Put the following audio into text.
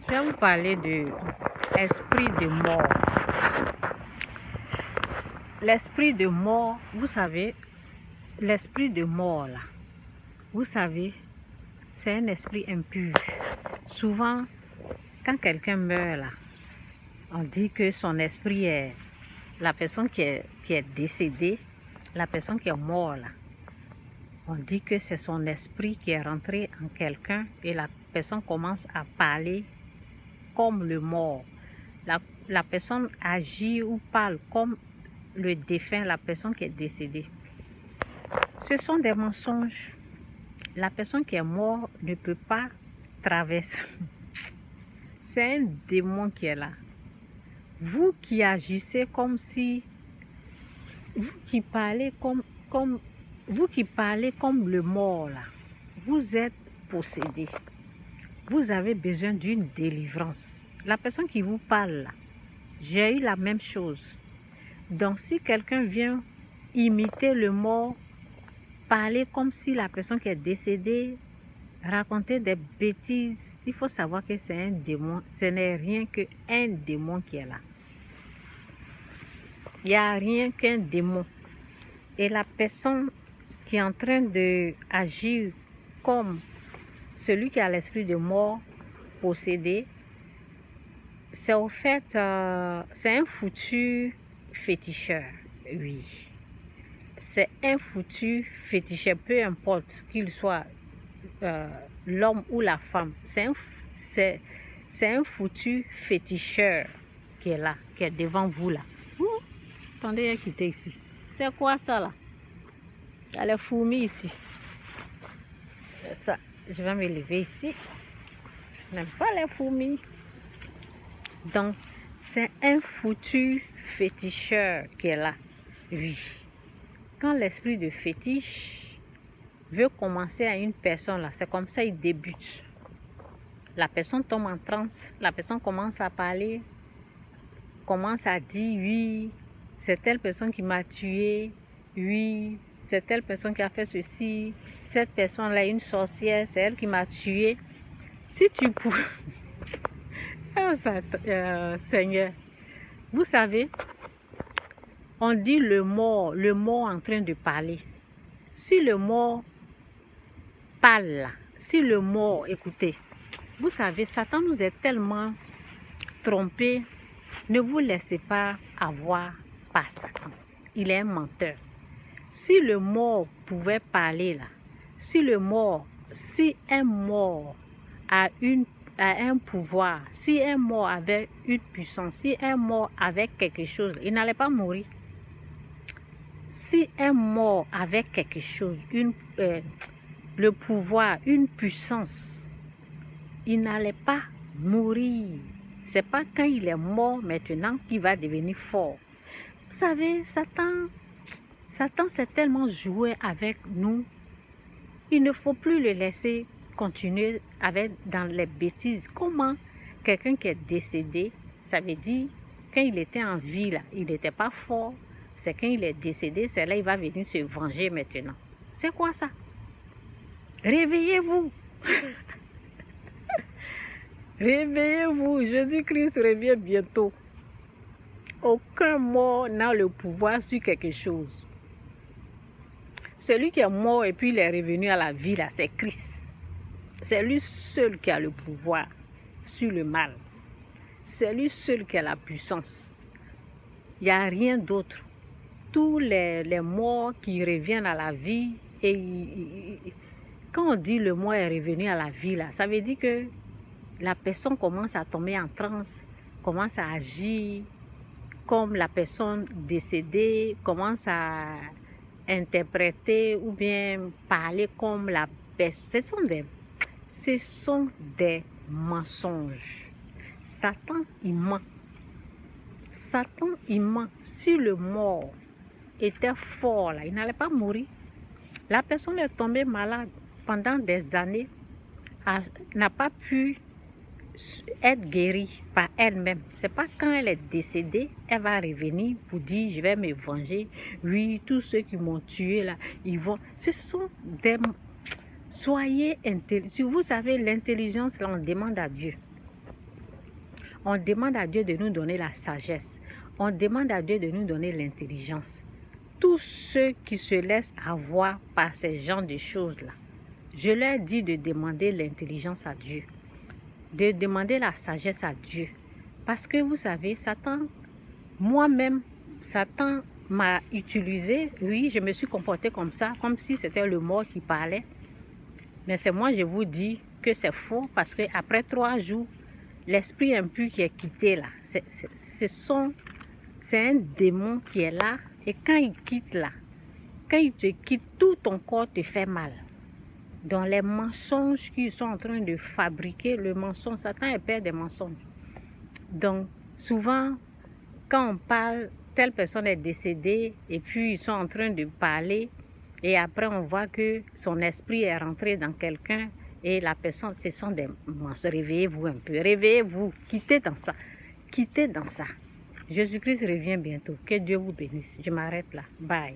Je vais vous parler de l'esprit de mort. L'esprit de mort, vous savez, l'esprit de mort là, vous savez, c'est un esprit impur. Souvent, quand quelqu'un meurt là, on dit que son esprit est la personne qui est décédée, la personne qui est morte là. On dit que c'est son esprit qui est rentré en quelqu'un et la personne commence à parler comme le mort. La personne agit ou parle comme le défunt, la personne qui est décédée. Ce sont des mensonges. La personne qui est morte ne peut pas traverser. C'est un démon qui est là. Vous qui agissez comme si... Vous qui parlez comme le mort là, vous êtes possédé. Vous avez besoin d'une délivrance. La personne qui vous parle là, j'ai eu la même chose. Donc si quelqu'un vient imiter le mort, parler comme si la personne qui est décédée, raconter des bêtises, il faut savoir que c'est un démon. Ce n'est rien qu'un démon qui est là. Il n'y a rien qu'un démon. Et la personne qui est en train d'agir comme celui qui a l'esprit de mort possédé, c'est au fait, c'est un foutu féticheur, oui. C'est un foutu féticheur, peu importe qu'il soit l'homme ou la femme. C'est un foutu féticheur qui est là, qui est devant vous là. Attendez, il a quitté ici. C'est quoi ça là? Il y a les fourmis ici. Ça, je vais me lever ici. Je n'aime pas les fourmis. Donc, c'est un foutu féticheur qui est là. Oui. Quand l'esprit de fétiche veut commencer à une personne là, c'est comme ça il débute. La personne tombe en transe, la personne commence à parler, commence à dire oui, c'est telle personne qui m'a tué, oui, c'est telle personne qui a fait ceci, cette personne-là est une sorcière, c'est elle qui m'a tué. Si tu pouvais... Seigneur, vous savez, on dit le mort en train de parler. Si le mort parle là, si le mort, écoutez, vous savez, Satan nous est tellement trompés. Ne vous laissez pas avoir par Satan. Il est un menteur. Si le mort pouvait parler là, si un mort a un pouvoir, si un mort avait une puissance, si un mort avait quelque chose, il n'allait pas mourir. Si un mort avait quelque chose, le pouvoir, une puissance, il n'allait pas mourir. C'est pas quand il est mort maintenant qu'il va devenir fort. Vous savez, Satan s'est tellement joué avec nous. Il ne faut plus le laisser continuer dans les bêtises. Comment quelqu'un qui est décédé, ça veut dire quand il était en vie là, il n'était pas fort. C'est quand il est décédé, c'est là il va venir se venger maintenant. C'est quoi ça? Réveillez-vous. Réveillez-vous, Jésus-Christ revient bientôt. Aucun mort n'a le pouvoir sur quelque chose. Celui qui est mort et puis il est revenu à la vie, là, c'est Christ. C'est lui seul qui a le pouvoir sur le mal. C'est lui seul qui a la puissance. Il n'y a rien d'autre. Tous les morts qui reviennent à la vie, et quand on dit le mort est revenu à la vie, là, ça veut dire que la personne commence à tomber en transe, commence à agir comme la personne décédée, commence à interpréter ou bien parler comme la personne. Ce sont des mensonges. Satan, il ment. Satan, il ment. Si le mort était fort, là, il n'allait pas mourir. La personne est tombée malade pendant des années, n'a pas pu être guérie par elle-même. C'est pas quand elle est décédée, elle va revenir pour dire je vais me venger. Oui, tous ceux qui m'ont tué là, ils vont. Ce sont des... Soyez intelligents. Vous savez, l'intelligence là, on demande à Dieu. On demande à Dieu de nous donner la sagesse. On demande à Dieu de nous donner l'intelligence. Tous ceux qui se laissent avoir par ces genres de choses-là, je leur dis de demander l'intelligence à Dieu, de demander la sagesse à Dieu. Parce que vous savez, Satan, moi-même, Satan m'a utilisé. Oui, je me suis comportée comme ça, comme si c'était le mort qui parlait. Mais c'est moi, je vous dis que c'est faux parce qu'après 3 jours, l'esprit impur qui est quitté là, c'est un démon qui est là. Et quand il quitte là, quand il te quitte, tout ton corps te fait mal. Dans les mensonges qu'ils sont en train de fabriquer, le mensonge, Satan est père des mensonges. Donc, souvent, quand on parle, telle personne est décédée et puis ils sont en train de parler et après on voit que son esprit est rentré dans quelqu'un et la personne, ce sont des mensonges. Réveillez-vous un peu, réveillez-vous, quittez dans ça, quittez dans ça. Jésus-Christ revient bientôt. Que Dieu vous bénisse. Je m'arrête là. Bye.